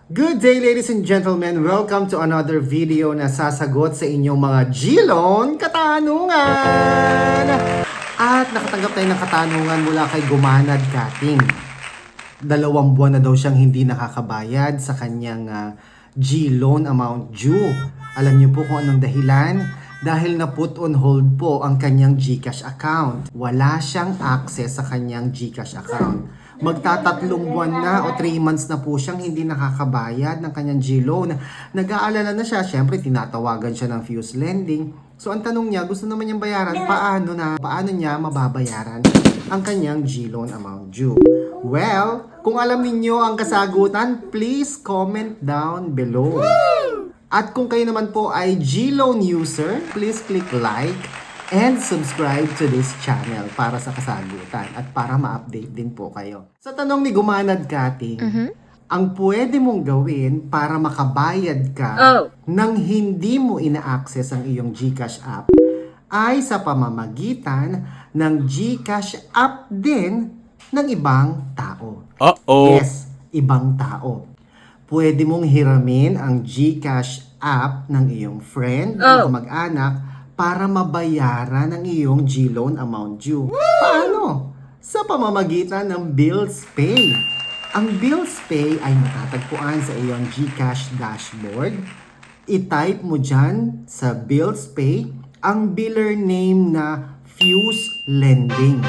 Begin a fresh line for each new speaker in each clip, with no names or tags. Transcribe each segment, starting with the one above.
Good day ladies and gentlemen! Welcome to another video na sasagot sa inyong mga G-Loan katanungan! At nakatanggap tayo ng katanungan mula kay Gumanad Kating. 2 buwan na daw siyang hindi nakakabayad sa kanyang G-Loan amount due. Alam niyo po kung anong dahilan? Dahil na put on hold po ang kanyang GCash account. Wala siyang access sa kanyang GCash account. Magtatatlong buwan na o 3 months na po siyang hindi nakakabayad ng kanyang G-Loan. Nag-aalala na siya, syempre tinatawagan siya ng Fuse Lending. So ang tanong niya, gusto naman niyang bayaran, paano niya mababayaran ang kanyang G-Loan amount due? Well, kung alam niyo ang kasagutan, please comment down below. At kung kayo naman po ay G-Loan user, please click like and subscribe to this channel para sa kasagutan at para ma-update din po kayo. Sa tanong ni Gumanad Kating, ang pwede mong gawin para makabayad ka nang hindi mo ina-access ang iyong GCash app ay sa pamamagitan ng GCash app din ng ibang tao. Yes, ibang tao. Pwede mong hiramin ang GCash app ng iyong friend o mag-anak para mabayaran ang iyong G-Loan amount due. Paano? Sa pamamagitan ng Bills Pay. Ang Bills Pay ay matatagpuan sa iyong GCash dashboard. I-type mo dyan sa Bills Pay ang biller name na Fuse Lending.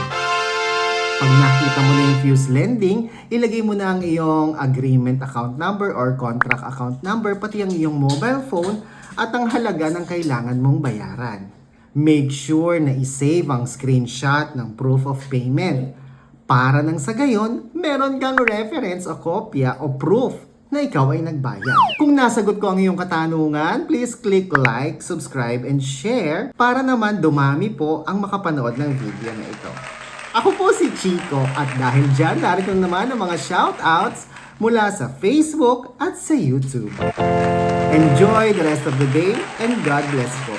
Pag nakita mo na yung Fuse Lending, ilagay mo na ang iyong agreement account number or contract account number, pati ang iyong mobile phone at ang halaga ng kailangan mong bayaran. Make sure na i-save ang screenshot ng proof of payment para nang sa gayon, meron kang reference o kopya o proof na ikaw ay nagbayad. Kung nasagot ko ang iyong katanungan, please click like, subscribe, and share para naman dumami po ang makapanood ng video na ito. Ako po si Chico at dahil dyan, narito naman ang mga shoutouts mula sa Facebook at sa YouTube. Enjoy the rest of the day and God bless po.